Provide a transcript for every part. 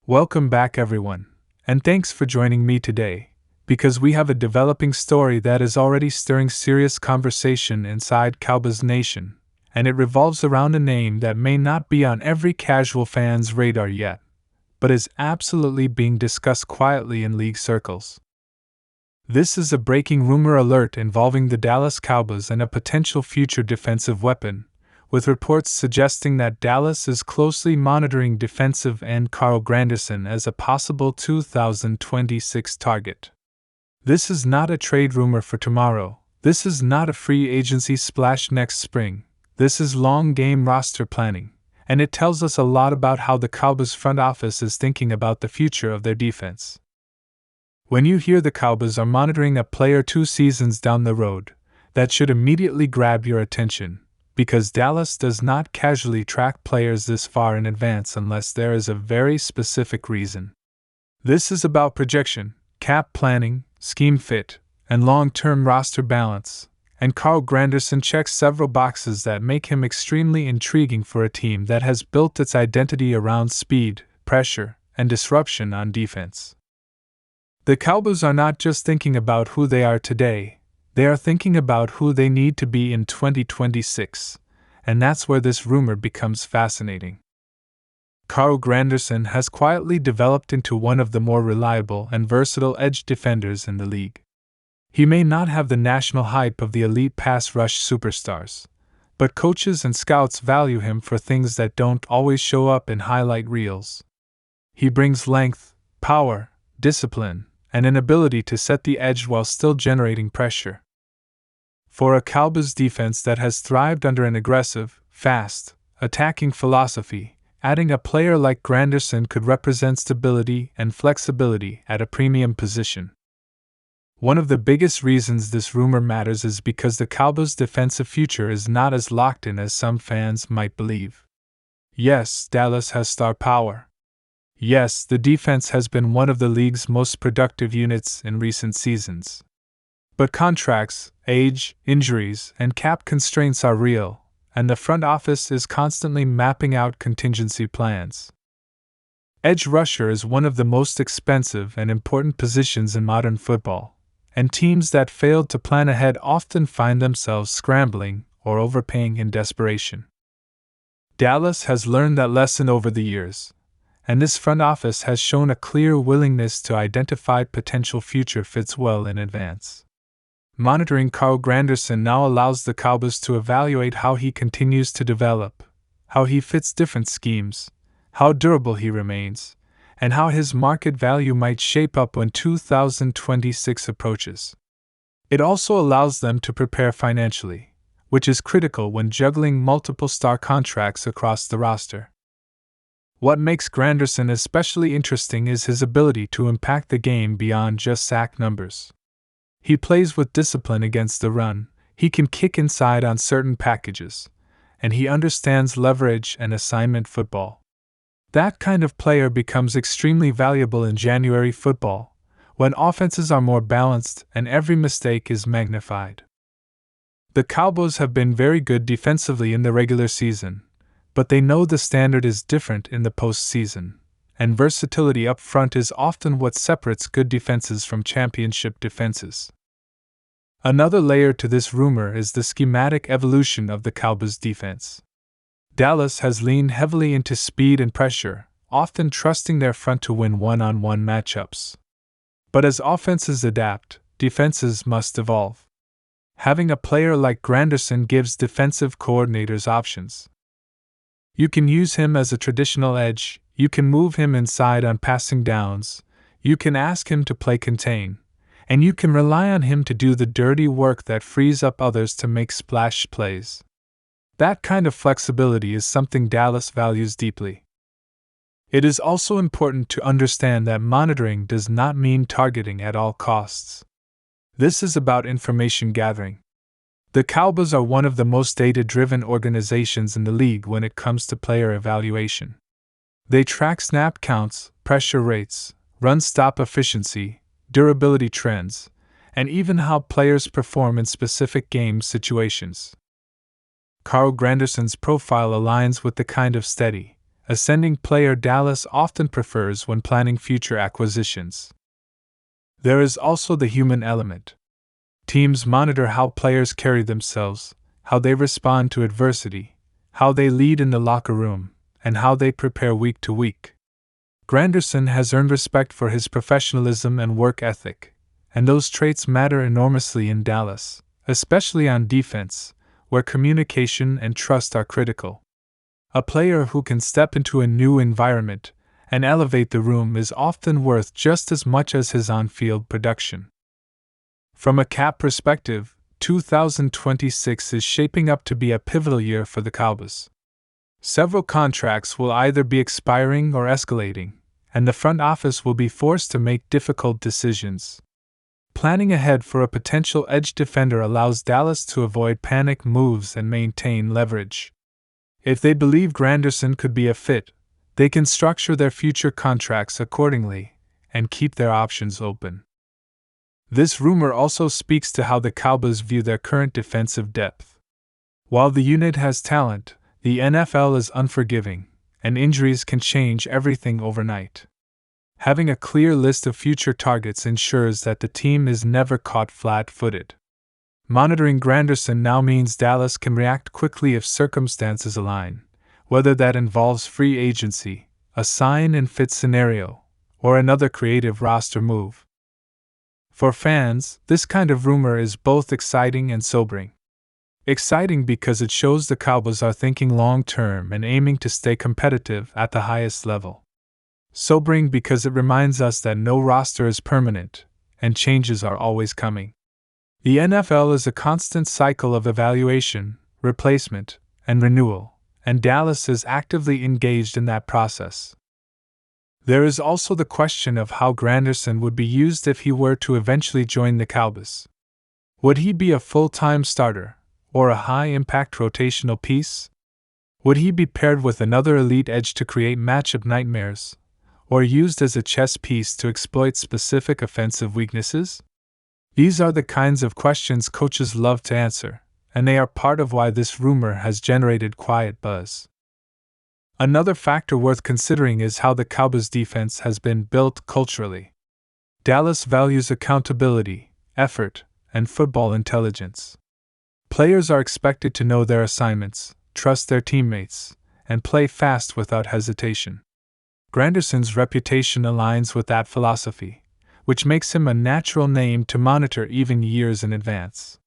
Welcome back, everyone, and thanks for joining me today, because we have a developing story that is already stirring serious conversation inside Cowboys Nation, and it revolves around a name that may not be on every casual fan's radar yet, but is absolutely being discussed quietly in league circles. This is a breaking rumor alert involving the Dallas Cowboys and a potential future defensive weapon, with reports suggesting that Dallas is closely monitoring defensive end Carl Granderson as a possible 2026 target. This is not a trade rumor for tomorrow. This is not a free agency splash next spring. This is long-game roster planning, and it tells us a lot about how the Cowboys front office is thinking about the future of their defense. When you hear the Cowboys are monitoring a player 2 seasons down the road, that should immediately grab your attention, because Dallas does not casually track players this far in advance unless there is a very specific reason. This is about projection, cap planning, scheme fit, and long-term roster balance, and Carl Granderson checks several boxes that make him extremely intriguing for a team that has built its identity around speed, pressure, and disruption on defense. The Cowboys are not just thinking about who they are today, they are thinking about who they need to be in 2026, and that's where this rumor becomes fascinating. Carl Granderson has quietly developed into one of the more reliable and versatile edge defenders in the league. He may not have the national hype of the elite pass rush superstars, but coaches and scouts value him for things that don't always show up in highlight reels. He brings length, power, discipline, and an ability to set the edge while still generating pressure. For a Cowboys defense that has thrived under an aggressive, fast, attacking philosophy, adding a player like Granderson could represent stability and flexibility at a premium position. One of the biggest reasons this rumor matters is because the Cowboys' defensive future is not as locked in as some fans might believe. Yes, Dallas has star power. Yes, the defense has been one of the league's most productive units in recent seasons. But contracts, age, injuries, and cap constraints are real, and the front office is constantly mapping out contingency plans. Edge rusher is one of the most expensive and important positions in modern football, and teams that failed to plan ahead often find themselves scrambling or overpaying in desperation. Dallas has learned that lesson over the years, and this front office has shown a clear willingness to identify potential future fits well in advance. Monitoring Carl Granderson now allows the Cowboys to evaluate how he continues to develop, how he fits different schemes, how durable he remains, and how his market value might shape up when 2026 approaches. It also allows them to prepare financially, which is critical when juggling multiple star contracts across the roster. What makes Granderson especially interesting is his ability to impact the game beyond just sack numbers. He plays with discipline against the run, he can kick inside on certain packages, and he understands leverage and assignment football. That kind of player becomes extremely valuable in January football, when offenses are more balanced and every mistake is magnified. The Cowboys have been very good defensively in the regular season, but they know the standard is different in the postseason, and versatility up front is often what separates good defenses from championship defenses. Another layer to this rumor is the schematic evolution of the Cowboys defense. Dallas has leaned heavily into speed and pressure, often trusting their front to win one-on-one matchups. But as offenses adapt, defenses must evolve. Having a player like Granderson gives defensive coordinators options. You can use him as a traditional edge, you can move him inside on passing downs, you can ask him to play contain, and you can rely on him to do the dirty work that frees up others to make splash plays. That kind of flexibility is something Dallas values deeply. It is also important to understand that monitoring does not mean targeting at all costs. This is about information gathering. The Cowboys are one of the most data-driven organizations in the league when it comes to player evaluation. They track snap counts, pressure rates, run-stop efficiency, durability trends, and even how players perform in specific game situations. Carl Granderson's profile aligns with the kind of steady, ascending player Dallas often prefers when planning future acquisitions. There is also the human element. Teams monitor how players carry themselves, how they respond to adversity, how they lead in the locker room, and how they prepare week to week. Granderson has earned respect for his professionalism and work ethic, and those traits matter enormously in Dallas, especially on defense, where communication and trust are critical. A player who can step into a new environment and elevate the room is often worth just as much as his on-field production. From a cap perspective, 2026 is shaping up to be a pivotal year for the Cowboys. Several contracts will either be expiring or escalating, and the front office will be forced to make difficult decisions. Planning ahead for a potential edge defender allows Dallas to avoid panic moves and maintain leverage. If they believe Granderson could be a fit, they can structure their future contracts accordingly and keep their options open. This rumor also speaks to how the Cowboys view their current defensive depth. While the unit has talent, the NFL is unforgiving, and injuries can change everything overnight. Having a clear list of future targets ensures that the team is never caught flat-footed. Monitoring Granderson now means Dallas can react quickly if circumstances align, whether that involves free agency, a sign-and-fit scenario, or another creative roster move. For fans, this kind of rumor is both exciting and sobering. Exciting because it shows the Cowboys are thinking long-term and aiming to stay competitive at the highest level. Sobering because it reminds us that no roster is permanent, and changes are always coming. The NFL is a constant cycle of evaluation, replacement, and renewal, and Dallas is actively engaged in that process. There is also the question of how Granderson would be used if he were to eventually join the Cowboys. Would he be a full-time starter, or a high-impact rotational piece? Would he be paired with another elite edge to create matchup nightmares, or used as a chess piece to exploit specific offensive weaknesses? These are the kinds of questions coaches love to answer, and they are part of why this rumor has generated quiet buzz. Another factor worth considering is how the Cowboys' defense has been built culturally. Dallas values accountability, effort, and football intelligence. Players are expected to know their assignments, trust their teammates, and play fast without hesitation. Granderson's reputation aligns with that philosophy, which makes him a natural name to monitor even years in advance.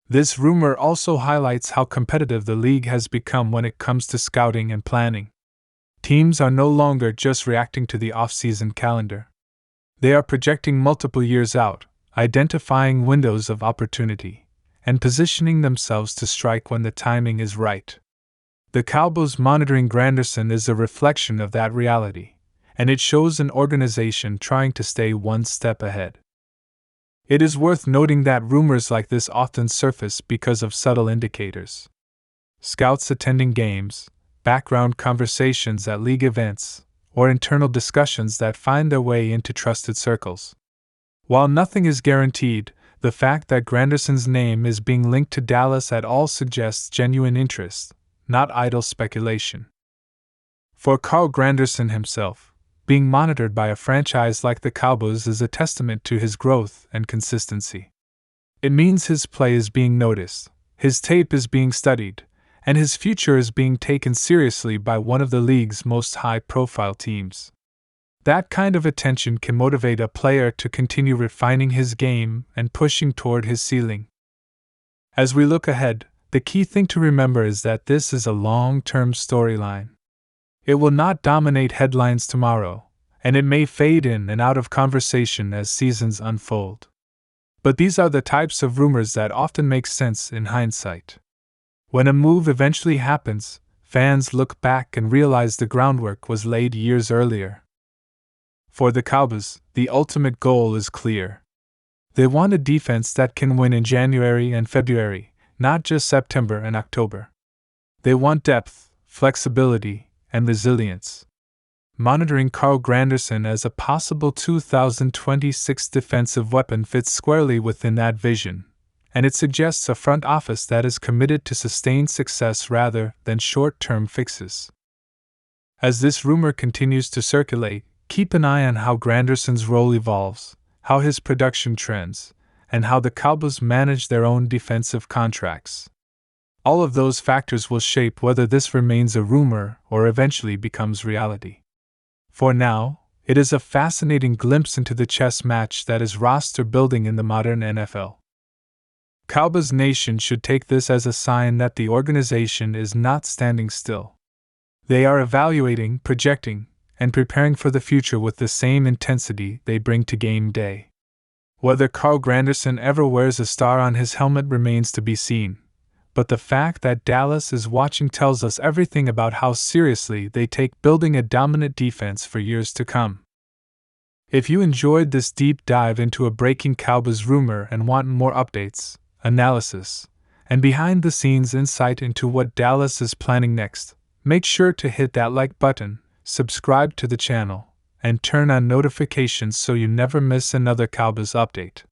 This rumor also highlights how competitive the league has become when it comes to scouting and planning. Teams are no longer just reacting to the offseason calendar. They are projecting multiple years out, identifying windows of opportunity, and positioning themselves to strike when the timing is right. The Cowboys monitoring Granderson is a reflection of that reality, and it shows an organization trying to stay one step ahead. It is worth noting that rumors like this often surface because of subtle indicators. Scouts attending games, background conversations at league events, or internal discussions that find their way into trusted circles. While nothing is guaranteed, the fact that Granderson's name is being linked to Dallas at all suggests genuine interest, not idle speculation. For Carl Granderson himself, being monitored by a franchise like the Cowboys is a testament to his growth and consistency. It means his play is being noticed, his tape is being studied, and his future is being taken seriously by one of the league's most high-profile teams. That kind of attention can motivate a player to continue refining his game and pushing toward his ceiling. As we look ahead, the key thing to remember is that this is a long-term storyline. It will not dominate headlines tomorrow, and it may fade in and out of conversation as seasons unfold. But these are the types of rumors that often make sense in hindsight. When a move eventually happens, fans look back and realize the groundwork was laid years earlier. For the Cowboys, the ultimate goal is clear. They want a defense that can win in January and February, not just September and October. They want depth, flexibility, and resilience. Monitoring Carl Granderson as a possible 2026 defensive weapon fits squarely within that vision, and it suggests a front office that is committed to sustained success rather than short-term fixes. As this rumor continues to circulate, keep an eye on how Granderson's role evolves, how his production trends, and how the Cowboys manage their own defensive contracts. All of those factors will shape whether this remains a rumor or eventually becomes reality. For now, it is a fascinating glimpse into the chess match that is roster building in the modern NFL. Cowboys Nation should take this as a sign that the organization is not standing still. They are evaluating, projecting, and preparing for the future with the same intensity they bring to game day. Whether Carl Granderson ever wears a star on his helmet remains to be seen, but the fact that Dallas is watching tells us everything about how seriously they take building a dominant defense for years to come. If you enjoyed this deep dive into a breaking Cowboys rumor and want more updates, analysis, and behind-the-scenes insight into what Dallas is planning next, make sure to hit that like button, subscribe to the channel, and turn on notifications so you never miss another Cowboys update.